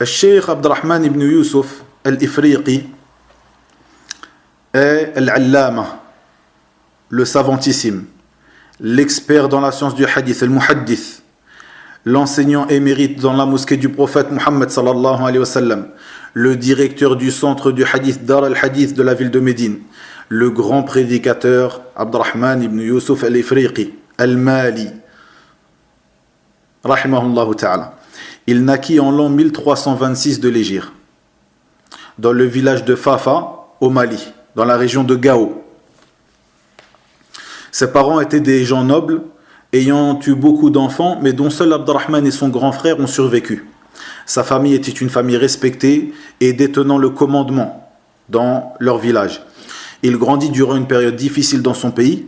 Cheikh Abdurrahman ibn Yusuf al-Ifriqi est al-Allama, le savantissime, l'expert dans la science du hadith, al-Muhaddith, l'enseignant émérite dans la mosquée du prophète Muhammad sallallahu alayhi wa sallam, le directeur du centre du hadith Dar al-Hadith de la ville de Médine, le grand prédicateur Abdurrahman ibn Yusuf al-Ifriqi, al-Mali, rahimahullah ta'ala. Il naquit en l'an 1326 de l'Hégire, dans le village de Fafa, au Mali, dans la région de Gao. Ses parents étaient des gens nobles, ayant eu beaucoup d'enfants, mais dont seul Abdurrahman et son grand frère ont survécu. Sa famille était une famille respectée et détenant le commandement dans leur village. Il grandit durant une période difficile dans son pays,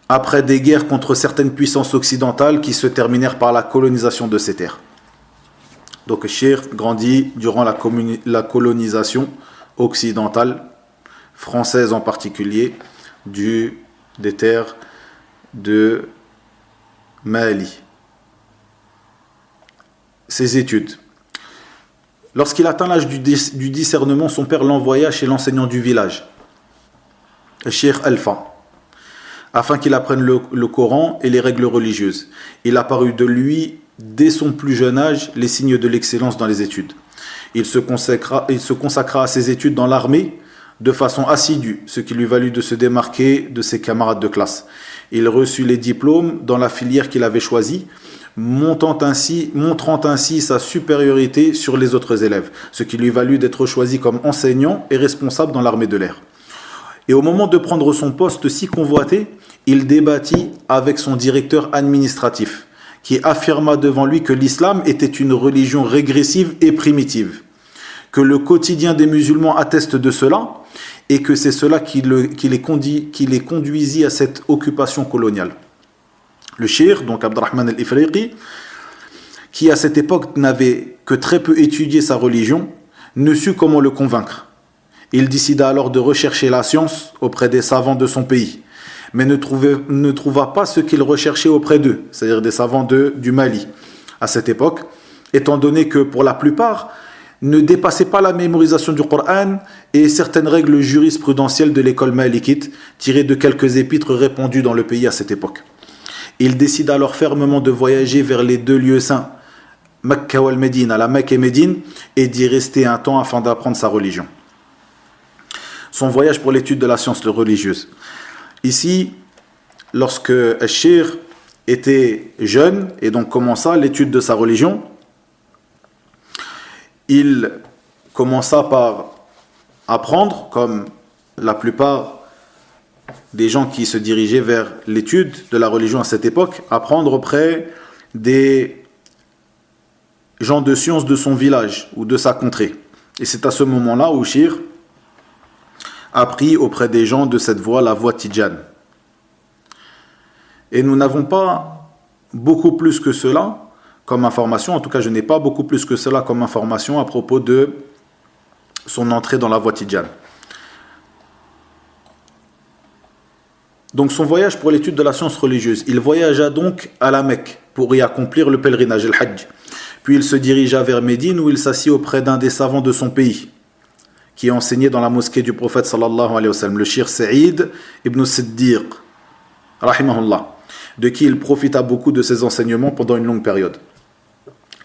après des guerres contre certaines puissances occidentales qui se terminèrent par la colonisation de ces terres. Donc Cheikh grandit durant la colonisation occidentale, française en particulier, des terres de Mali. Ses études. Lorsqu'il atteint l'âge du discernement, son père l'envoya chez l'enseignant du village, Cheikh Alpha, afin qu'il apprenne le Coran et les règles religieuses. Il apparut de lui, dès son plus jeune âge, les signes de l'excellence dans les études. Il se consacra à ses études dans l'armée de façon assidue, ce qui lui valut de se démarquer de ses camarades de classe. Il reçut les diplômes dans la filière qu'il avait choisie, montrant ainsi sa supériorité sur les autres élèves, ce qui lui valut d'être choisi comme enseignant et responsable dans l'armée de l'air. Et au moment de prendre son poste si convoité, il débattit avec son directeur administratif, qui affirma devant lui que l'islam était une religion régressive et primitive, que le quotidien des musulmans atteste de cela, et que c'est cela qui les conduisit à cette occupation coloniale. Le cheikh, donc Abdurrahman al-Ifriqi, qui à cette époque n'avait que très peu étudié sa religion, ne sut comment le convaincre. Il décida alors de rechercher la science auprès des savants de son pays, mais ne trouva pas ce qu'il recherchait auprès d'eux, c'est-à-dire des savants du Mali, à cette époque, étant donné que pour la plupart, ne dépassaient pas la mémorisation du Coran et certaines règles jurisprudentielles de l'école malikite, tirées de quelques épîtres répandus dans le pays à cette époque. Il décida alors fermement de voyager vers les deux lieux saints, Mecca ou Médine, à la Mecque et Médine, et d'y rester un temps afin d'apprendre sa religion. Son voyage pour l'étude de la science religieuse. Ici, lorsque Cheikh était jeune et donc commença l'étude de sa religion, il commença par apprendre, comme la plupart des gens qui se dirigeaient vers l'étude de la religion à cette époque, apprendre auprès des gens de science de son village ou de sa contrée. Et c'est à ce moment-là où Cheikh appris auprès des gens de cette voie, la voie Tidjane. Et nous n'avons pas beaucoup plus que cela comme information, en tout cas je n'ai pas beaucoup plus que cela comme information à propos de son entrée dans la voie Tidjane. Donc son voyage pour l'étude de la science religieuse, il voyagea donc à la Mecque pour y accomplir le pèlerinage, le Hajj. Puis il se dirigea vers Médine où il s'assit auprès d'un des savants de son pays, qui enseignait dans la mosquée du prophète sallallahu alayhi wa sallam, le Cheikh Saïd ibn Siddiq, rahimahullah, de qui il profita beaucoup de ses enseignements pendant une longue période.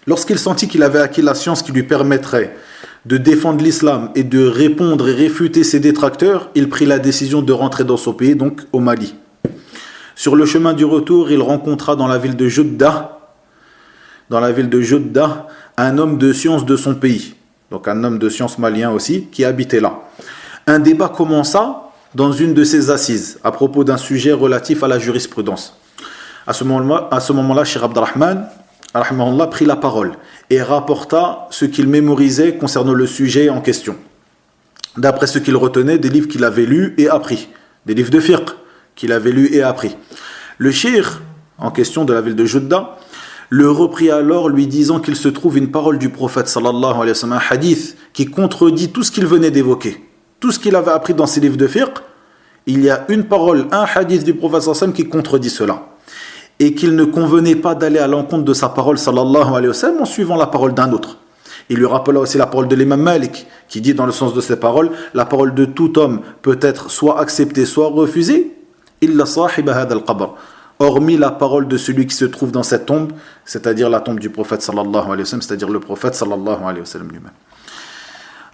Lorsqu'il sentit qu'il avait acquis la science qui lui permettrait de défendre l'islam et de répondre et réfuter ses détracteurs, il prit la décision de rentrer dans son pays, donc au Mali. Sur le chemin du retour, il rencontra dans la ville de Judda, un homme de science de son pays, donc un homme de science malien aussi, qui habitait là. Un débat commença dans une de ses assises à propos d'un sujet relatif à la jurisprudence. À ce moment-là, Cheikh Abdurrahman prit la parole et rapporta ce qu'il mémorisait concernant le sujet en question. D'après ce qu'il retenait des livres qu'il avait lus et appris, des livres de fiqh qu'il avait lus et appris. Le cheikh en question de la ville de Judda le reprit alors, lui disant qu'il se trouve une parole du prophète sallallahu alayhi wa sallam, un hadith qui contredit tout ce qu'il venait d'évoquer, tout ce qu'il avait appris dans ses livres de fiqh. Il y a une parole, un hadith du prophète sallallahu alayhi wa sallam qui contredit cela, et qu'il ne convenait pas d'aller à l'encontre de sa parole sallallahu alayhi wa sallam en suivant la parole d'un autre. Il lui rappela aussi la parole de l'imam Malik, qui dit dans le sens de ces paroles, la parole de tout homme peut être soit acceptée, soit refusée, illa sahiba hadha al-qabr, hormis la parole de celui qui se trouve dans cette tombe, c'est-à-dire la tombe du prophète sallallahu alayhi wa sallam, c'est-à-dire le prophète sallallahu alayhi wa sallam lui-même.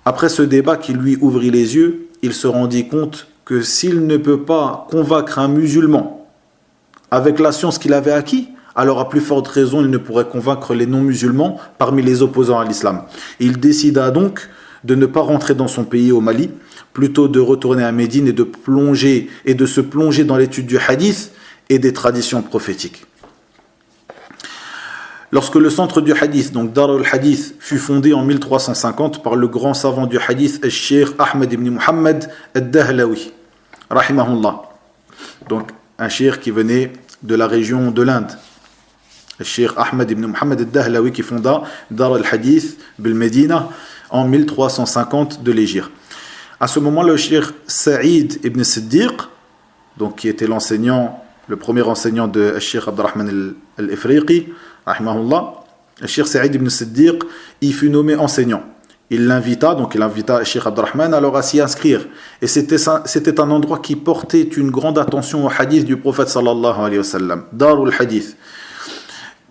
Après ce débat qui lui ouvrit les yeux, il se rendit compte que s'il ne peut pas convaincre un musulman avec la science qu'il avait acquis, alors à plus forte raison, il ne pourrait convaincre les non-musulmans parmi les opposants à l'islam. Il décida donc de ne pas rentrer dans son pays au Mali, plutôt de retourner à Médine et de se plonger dans l'étude du hadith et des traditions prophétiques. Lorsque le centre du hadith, donc Dar al-Hadith, fut fondé en 1350 par le grand savant du hadith, le Cheikh Ahmed ibn Muhammad al-Dahlawi, rahimahullah. Donc un cheikh qui venait de la région de l'Inde. Le Cheikh Ahmed ibn Muhammad al-Dahlawi qui fonda Dar al-Hadith bil Medina en 1350 de l'Hégire. À ce moment, le Cheikh Saïd ibn Siddiq, donc qui était l'enseignant, le premier enseignant de Cheikh Abdurrahman al-Ifriqi, rahimahullah, le Cheikh Saïd ibn Siddiq, il fut nommé enseignant. Il invita Cheikh Abdurrahman alors à s'y inscrire. Et c'était un endroit qui portait une grande attention au hadith du prophète sallallahu alayhi wa sallam, Darul Hadith,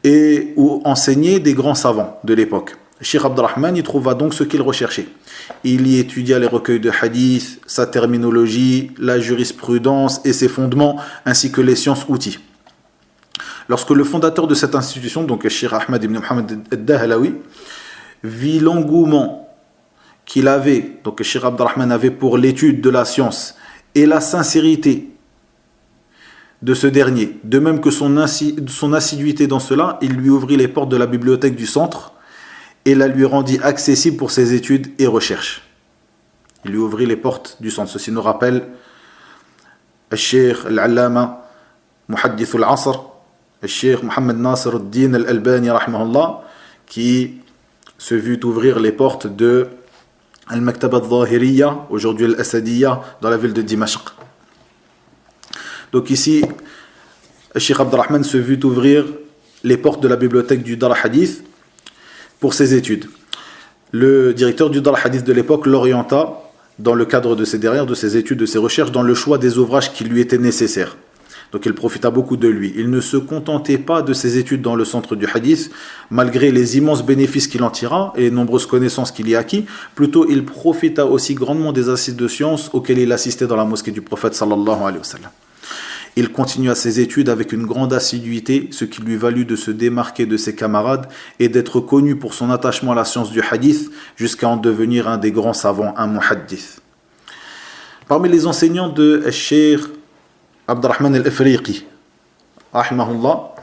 et où enseignaient des grands savants de l'époque. Cheikh Abdurrahman y trouva donc ce qu'il recherchait. Il y étudia les recueils de hadith, sa terminologie, la jurisprudence et ses fondements, ainsi que les sciences-outils. Lorsque le fondateur de cette institution, donc Cheikh Ahmed ibn Muhammad al-Dahlawi, vit l'engouement qu'il avait, donc Cheikh Abdurrahman avait pour l'étude de la science et la sincérité de ce dernier, de même que son assiduité dans cela, il lui ouvrit les portes de la bibliothèque du centre et la lui rendit accessible pour ses études et recherches. Il lui ouvrit les portes du centre. Ceci nous rappelle le Cheikh al-Allama Muhaddith al-Asr, le Cheikh Mohammed Nasr al-Din al-Albani rahimahullah, qui se vut ouvrir les portes de Al-Maktaba al-Zahiriyya, aujourd'hui al-Asadiyya, dans la ville de Dimashq. Donc ici, le Cheikh Abdurrahman se vut ouvrir les portes de la bibliothèque du Dar al-Hadith pour ses études. Le directeur du Dar al-Hadith de l'époque l'orienta, dans le cadre de ses études, de ses recherches, dans le choix des ouvrages qui lui étaient nécessaires. Donc il profita beaucoup de lui. Il ne se contentait pas de ses études dans le centre du hadith, malgré les immenses bénéfices qu'il en tira et les nombreuses connaissances qu'il y acquis. Plutôt, il profita aussi grandement des assises de sciences auxquelles il assistait dans la mosquée du prophète sallallahu alayhi wa sallam. Il continua ses études avec une grande assiduité, ce qui lui valut de se démarquer de ses camarades et d'être connu pour son attachement à la science du hadith, jusqu'à en devenir un des grands savants, un muhaddith. Parmi les enseignants de Cheikh Abdurrahman al-Ifriqi, rahimahullah,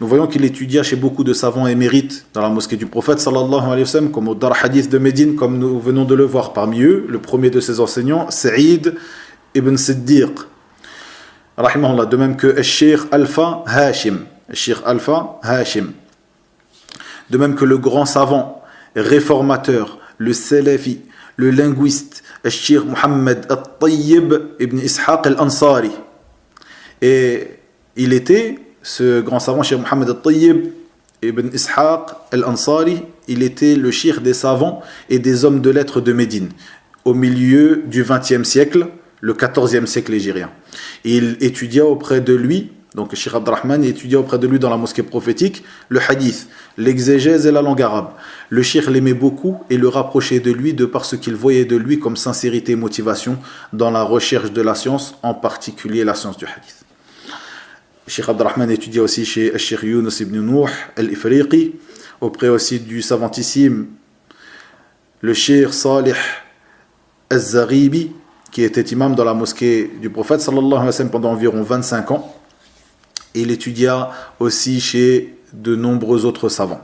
nous voyons qu'il étudia chez beaucoup de savants émérites dans la mosquée du prophète sallallahu alayhi wa sallam, comme au Dar Hadith de Médine, comme nous venons de le voir. Parmi eux, le premier de ses enseignants, Saïd ibn Siddiq, rahimahullah, de même que Cheikh Alpha Hashim, de même que le grand savant, réformateur, le salafi, le linguiste, Cheikh Mohammed al-Tayyib ibn Ishaq al-Ansari. Et il était, ce grand savant, Cheikh Mohammed al-Tayyib ibn Ishaq al-Ansari, il était le cheikh des savants et des hommes de lettres de Médine, au milieu du XXe siècle, le XIVe siècle hégirien. Il étudia auprès de lui, donc Cheikh Abdurrahman étudia auprès de lui dans la mosquée prophétique, le hadith, l'exégèse et la langue arabe. Le cheikh l'aimait beaucoup et le rapprochait de lui de par ce qu'il voyait de lui comme sincérité et motivation dans la recherche de la science, en particulier la science du hadith. Cheikh Abdurrahman étudia aussi chez Cheikh Yunus ibn Nuh al-Ifriqi, auprès aussi du savantissime le Cheikh Salih al-Zaghibi, qui était imam dans la mosquée du prophète sallallahu alayhi wa sallam pendant environ 25 ans. Et il étudia aussi chez de nombreux autres savants.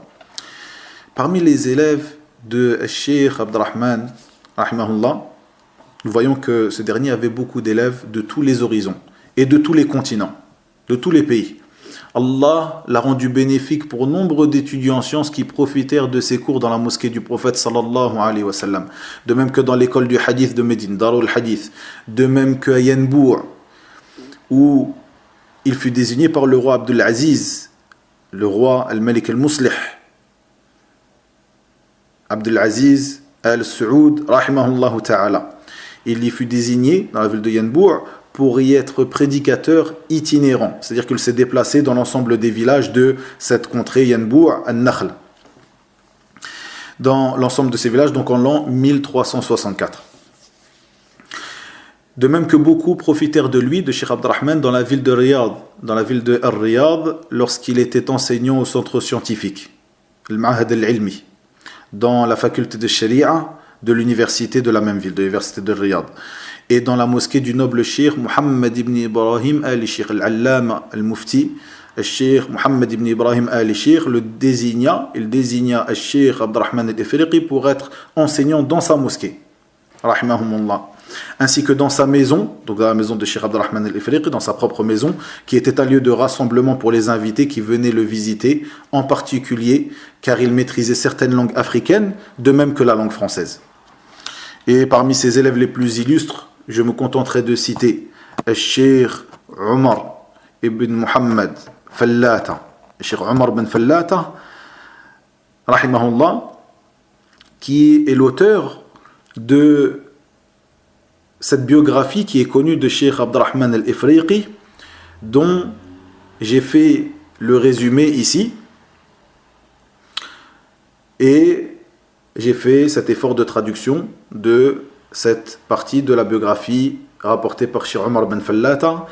Parmi les élèves de Cheikh Abdurrahman, rahimahullah, nous voyons que ce dernier avait beaucoup d'élèves de tous les horizons et de tous les continents, de tous les pays. Allah l'a rendu bénéfique pour nombre d'étudiants en sciences qui profitèrent de ses cours dans la mosquée du prophète sallallahu alayhi wa sallam. De même que dans l'école du hadith de Médine, Darul Hadith. De même qu'à Yanbour, où il fut désigné par le roi Abdul Aziz, le roi Al-Malik Al-Muslih, Abdelaziz al-Saoud, rahimahullah ta'ala. Il y fut désigné dans la ville de Yanbu' pour y être prédicateur itinérant, c'est-à-dire qu'il s'est déplacé dans l'ensemble des villages de cette contrée Yanbu' al-Nakhl, dans l'ensemble de ces villages, donc en l'an 1364. De même que beaucoup profitèrent de lui, de Cheikh Abdurrahman, dans la ville de Riyad, dans la ville de Riyad, lorsqu'il était enseignant au centre scientifique, le Ma'had al-Ilmi, dans la faculté de Sharia de l'université de la même ville, de l'université de Riyad, et dans la mosquée du noble cheikh Muhammad ibn Ibrahim al-Sheikh al-Allama al-Mufti. Le cheikh Muhammad ibn Ibrahim al-Sheikh il désigna al-Sheikh Abdurrahman al-Ifriqi pour être enseignant dans sa mosquée, rahimahumullah, ainsi que dans sa maison, donc dans la maison de Cheikh Abdurrahman al-Ifriqi, dans sa propre maison, qui était un lieu de rassemblement pour les invités qui venaient le visiter, en particulier car il maîtrisait certaines langues africaines, de même que la langue française. Et parmi ses élèves les plus illustres, je me contenterai de citer Cheikh Omar ibn Muhammad Fallata, Cheikh Omar ibn Fallata, rahimahullah, qui est l'auteur de cette biographie qui est connue de Cheikh Abdurrahman al-Ifriqi, dont j'ai fait le résumé ici, et j'ai fait cet effort de traduction de cette partie de la biographie rapportée par Cheikh Omar ibn Fallata,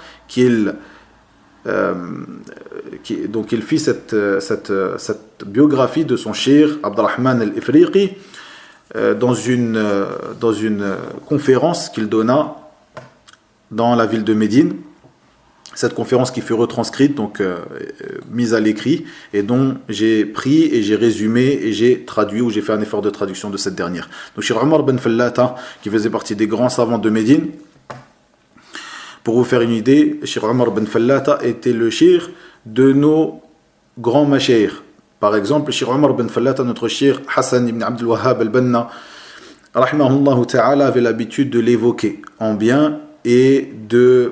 donc il fit cette biographie de son cheikh Abdurrahman al-Ifriqi dans une conférence qu'il donna dans la ville de Médine. Cette conférence qui fut retranscrite, donc mise à l'écrit, et dont j'ai pris et j'ai résumé et j'ai traduit, ou j'ai fait un effort de traduction de cette dernière. Donc Cheikh Omar ibn Fallata, qui faisait partie des grands savants de Médine, pour vous faire une idée, Cheikh Omar ibn Fallata était le cheikh de nos grands mashayikh. Par exemple, Cheikh Omar ibn Fallata, notre cheikh Hassan ibn Abdul Wahhab al-Banna, rahimahullah ta'ala, avait l'habitude de l'évoquer en bien et de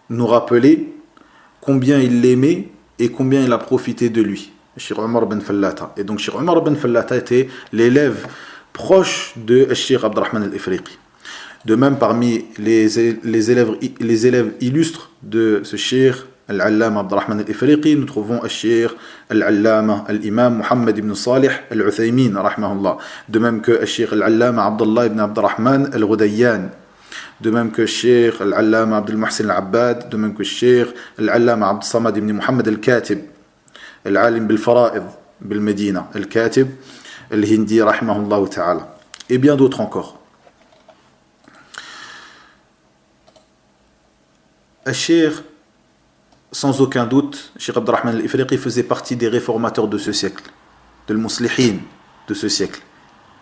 nous rappeler combien il l'aimait et combien il a profité de lui, Cheikh Omar ibn Fallata. Et donc Cheikh Omar ibn Fallata était l'élève proche de Cheikh Abdurrahman al-Ifriqi. De même, parmi les élèves illustres de ce Cheikh Al-Allama Abdurrahman al-Ifriqi, nous trouvons Cheikh Al-Allama Al-Imam Muhammad ibn Salih Al-Uthaymin, rahimahullah. De même que Cheikh Al-Allama Abdullah ibn Abdurrahman Al-Ghudayyan. De même que Cheikh Al-Allama Abdul Muhsin Al-Abbad. De même que Cheikh Al-Allama Abdul Samad ibn Muhammad Al-Katib, Al-Alim bil-Fara'id bil-Medina, Al-Katib Al-Hindi, rahimahullah ta'ala. Et bien d'autres encore. Cheikh, sans aucun doute, Cheikh Abdurrahman al-Ifriqi faisait partie des réformateurs de ce siècle, de l'muslihin de ce siècle.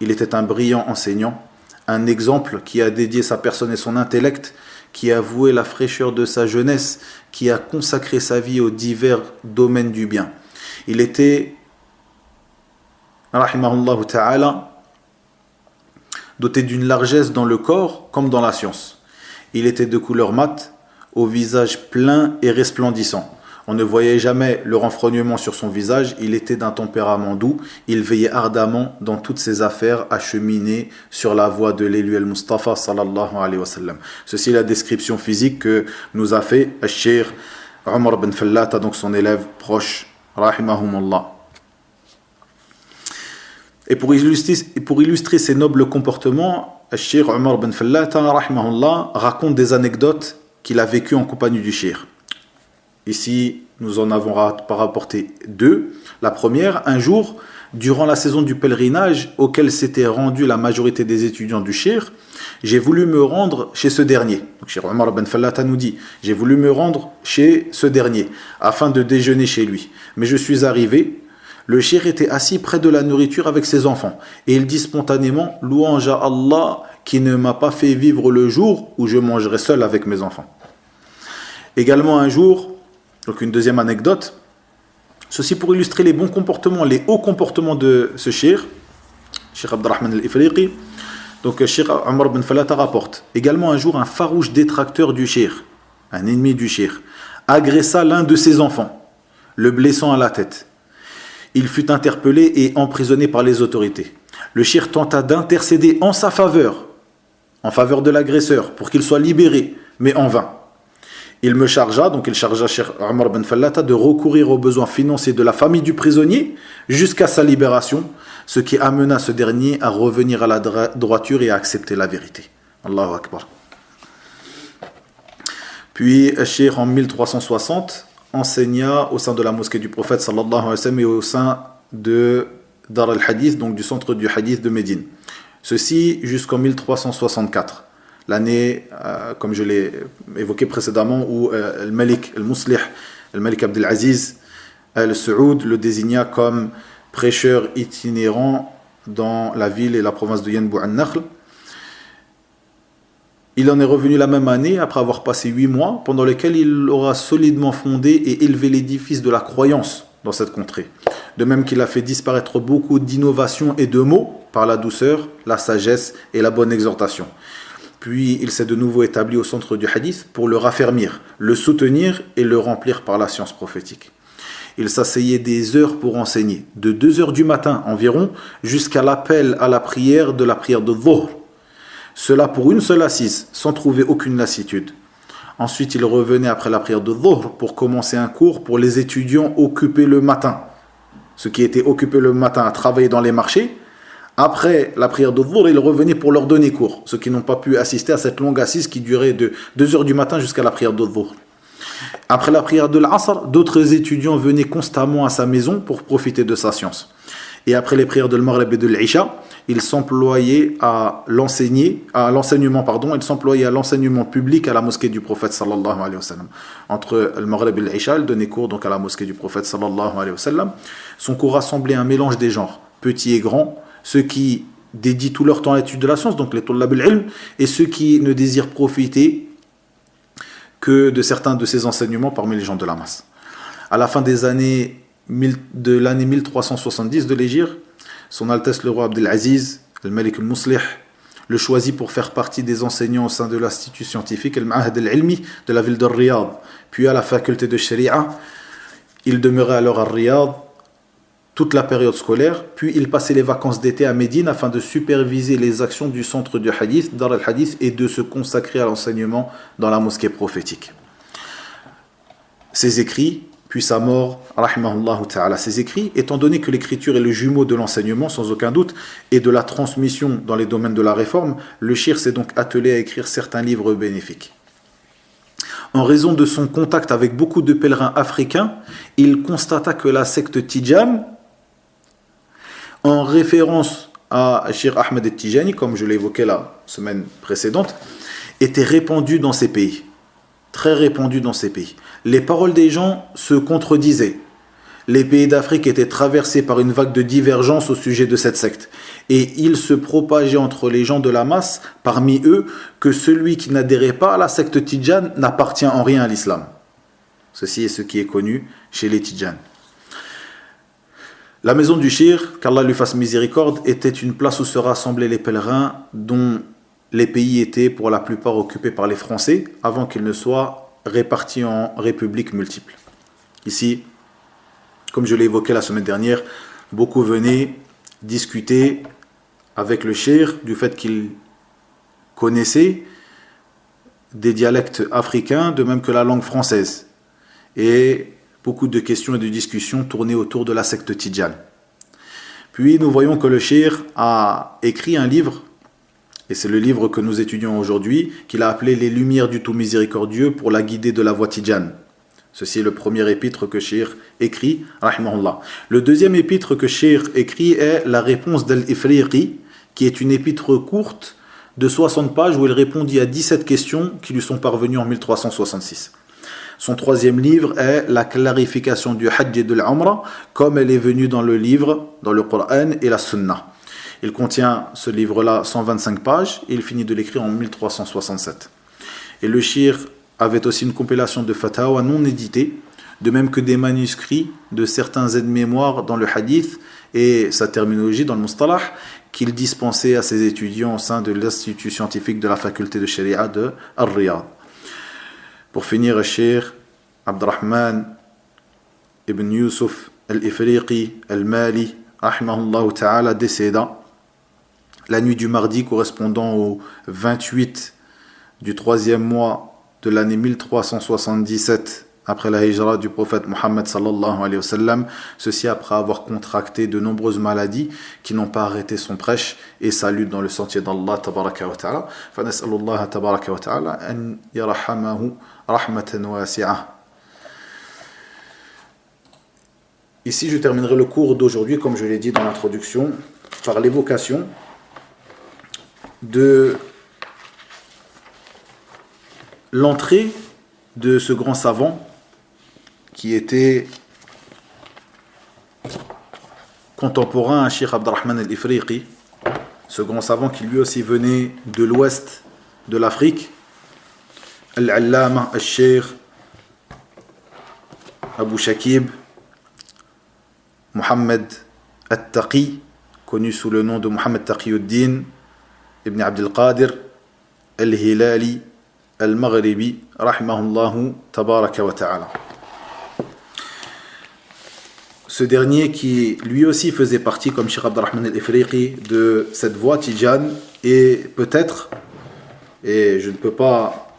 Il était un brillant enseignant, un exemple qui a dédié sa personne et son intellect, qui a voué la fraîcheur de sa jeunesse, qui a consacré sa vie aux divers domaines du bien. Il était, rahimahullah ta'ala, doté d'une largesse dans le corps comme dans la science. Il était de couleur mate, au visage plein et resplendissant. On ne voyait jamais le renfrognement sur son visage, il était d'un tempérament doux, il veillait ardemment dans toutes ses affaires à cheminer sur la voie de l'élu al-Mustafa sallallahu alayhi wa sallam. Ceci est la description physique que nous a fait Cheikh Omar ibn Fallata, donc son élève proche, rahimahumullah. Et pour illustrer ces nobles comportements, Cheikh Omar ibn Fallata, rahimahullah, raconte des anecdotes qu'il a vécues en compagnie du cheikh. Ici, nous en avons rapporté deux. La première, un jour, durant la saison du pèlerinage auquel s'était rendue la majorité des étudiants du cheikh, j'ai voulu me rendre chez ce dernier. Donc, Cheikh Omar ibn Fallata nous dit, j'ai voulu me rendre chez ce dernier afin de déjeuner chez lui. Mais je suis arrivé, le cheikh était assis près de la nourriture avec ses enfants. Et il dit spontanément, louange à Allah qui ne m'a pas fait vivre le jour où je mangerai seul avec mes enfants. Également un jour, donc une deuxième anecdote, ceci pour illustrer les bons comportements, les hauts comportements de ce cheikh Abdurrahman al-Ifriqi. Donc Cheikh Omar ibn Fallata rapporte, également un jour un farouche détracteur du cheikh, un ennemi du cheikh, agressa l'un de ses enfants, le blessant à la tête. Il fut interpellé et emprisonné par les autorités. Le cheikh tenta d'intercéder en sa faveur, en faveur de l'agresseur, pour qu'il soit libéré, mais en vain. Il chargea Cheikh Omar Ben Fallata de recourir aux besoins financiers de la famille du prisonnier jusqu'à sa libération, ce qui amena ce dernier à revenir à la droiture et à accepter la vérité. Allahu Akbar. Puis, Cheikh en 1360 enseigna au sein de la mosquée du prophète sallallahu alayhi wa sallam et au sein de Dar al-Hadith, donc du centre du hadith de Médine. Ceci jusqu'en 1364. L'année, comme je l'ai évoqué précédemment, où Al-Malik Al-Muslih, Al-Malik Abdelaziz Al-Saoud le désigna comme prêcheur itinérant dans la ville et la province de Yanbu al-Nakhl. Il en est revenu la même année, après avoir passé 8 mois, pendant lesquels il aura solidement fondé et élevé l'édifice de la croyance dans cette contrée. De même qu'il a fait disparaître beaucoup d'innovations et de mots par la douceur, la sagesse et la bonne exhortation. Puis il s'est de nouveau établi au centre du hadith pour le raffermir, le soutenir et le remplir par la science prophétique. Il s'asseyait des heures pour enseigner, de 2 heures du matin environ jusqu'à l'appel à la prière de Dhuhr. Cela pour une seule assise, sans trouver aucune lassitude. Ensuite, il revenait après la prière de Dhuhr pour commencer un cours pour les étudiants occupés le matin. Ceux qui étaient occupés le matin à travailler dans les marchés, après la prière de Dhuhr, il revenait pour leur donner cours. Ceux qui n'ont pas pu assister à cette longue assise qui durait de 2 heures du matin jusqu'à la prière de Dhuhr. Après la prière de l'Asr, d'autres étudiants venaient constamment à sa maison pour profiter de sa science. Et après les prières de l'Maghrib et de l'Isha, il s'employait à l'enseignement public à la mosquée du prophète sallallahu alayhi wa sallam. Entre le Maghrib et l'Isha, il donnait cours donc à la mosquée du prophète sallallahu alayhi wa sallam. Son cours rassemblait un mélange des genres, petits et grands, ceux qui dédient tout leur temps à l'étude de la science, donc les tullab al-ilm, et ceux qui ne désirent profiter que de certains de ces enseignements parmi les gens de la masse. À la fin de l'année 1370 de l'Hégire, son Altesse le roi Abdelaziz, le Malik al-Muslih, le choisit pour faire partie des enseignants au sein de l'Institut scientifique Al-Ma'had al-Ilmi de la ville de Riyad, puis à la faculté de Sharia. Il demeurait alors à Riyad toute la période scolaire, puis il passait les vacances d'été à Médine afin de superviser les actions du centre du hadith, Dar al-Hadith, et de se consacrer à l'enseignement dans la mosquée prophétique. Ses écrits, puis sa mort, rahimahullah ta'ala, ses écrits, étant donné que l'écriture est le jumeau de l'enseignement, sans aucun doute, et de la transmission dans les domaines de la réforme, le cheikh s'est donc attelé à écrire certains livres bénéfiques. En raison de son contact avec beaucoup de pèlerins africains, il constata que la secte Tidjane, en référence à Cheikh Ahmed Tijani, comme je l'ai évoqué la semaine précédente, était répandue dans ces pays. Très répandue dans ces pays. Les paroles des gens se contredisaient. Les pays d'Afrique étaient traversés par une vague de divergence au sujet de cette secte. Et il se propageait entre les gens de la masse, parmi eux, que celui qui n'adhérait pas à la secte Tidjane n'appartient en rien à l'islam. Ceci est ce qui est connu chez les Tidjanes. La maison du Cheikh, qu'Allah lui fasse miséricorde, était une place où se rassemblaient les pèlerins dont les pays étaient pour la plupart occupés par les Français avant qu'ils ne soient répartis en républiques multiples. Ici, comme je l'ai évoqué la semaine dernière, beaucoup venaient discuter avec le Cheikh du fait qu'il connaissait des dialectes africains, de même que la langue française. Et beaucoup de questions et de discussions tournaient autour de la secte Tidjane. Puis nous voyons que le Cheikh a écrit un livre, et c'est le livre que nous étudions aujourd'hui, qu'il a appelé « Les Lumières du Tout Miséricordieux pour la guider de la voie Tidjane ». Ceci est le premier épître que Cheikh écrit, rahimahullah. Le deuxième épître que Cheikh écrit est la réponse d'Al-Ifriqi, qui est une épître courte de 60 pages où il répondit à 17 questions qui lui sont parvenues en 1366. Son troisième livre est la clarification du Hajj et de l'Umrah, comme elle est venue dans le livre, dans le Coran et la Sunna. Il contient, ce livre-là, 125 pages, et il finit de l'écrire en 1367. Et le Cheikh avait aussi une compilation de fatawa non éditées, de même que des manuscrits de certains aides-mémoires dans le hadith et sa terminologie dans le mustalah, qu'il dispensait à ses étudiants au sein de l'Institut scientifique de la faculté de Sharia de Ar-Riyad. Pour finir, le Cheikh Abdurrahman ibn Yusuf al-Ifriqi al-Mali, rahimahullah ta'ala, décéda la nuit du mardi correspondant au 28 du 3e mois de l'année 1377 après la hijra du prophète Mohammed sallallahu alayhi wa sallam, ceci après avoir contracté de nombreuses maladies qui n'ont pas arrêté son prêche et sa lutte dans le sentier d'Allah tabaraka wa ta'ala. فنسأل الله تبارك وتعالى أن يرحمه رحمة واسعة. Ici, je terminerai le cours d'aujourd'hui, comme je l'ai dit dans l'introduction, par l'évocation de l'entrée de ce grand savant qui était contemporain à Cheikh Abdurrahman al-Ifriqi, ce grand savant qui lui aussi venait de l'ouest de l'Afrique, Al-Allama al-Cheikh Abu Shakib Mohammed al-Taqi, connu sous le nom de Mohammed Taqiyuddin ibn Abdul Qadir al-Hilali al-Maghribi, rahimahullahu tabaraka wa ta'ala. Ce dernier qui lui aussi faisait partie, comme Cheikh Abdurrahman al-Ifriqi, de cette voie Tidjane, et peut-être, et je ne peux pas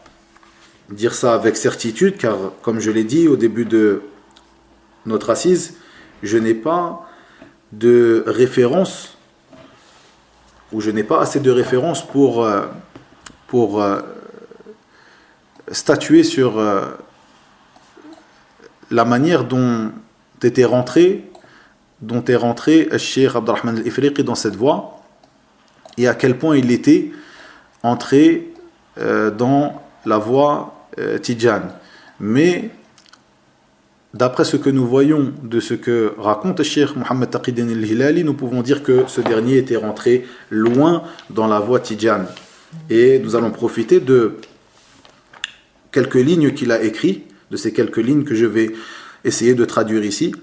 dire ça avec certitude, car comme je l'ai dit au début de notre assise, je n'ai pas de référence, ou je n'ai pas assez de références pour statuer sur la manière dont est rentré Cheikh Abdurrahman al-Ifriqi dans cette voie et à quel point il était entré dans la voie Tidjane. Mais d'après ce que nous voyons de ce que raconte Cheikh Mohammed Taqiyuddin al-Hilali, nous pouvons dire que ce dernier était rentré loin dans la voie Tidjane. Et nous allons profiter de quelques lignes qu'il a écrites, de ces quelques lignes que je vais essayer de traduire ici.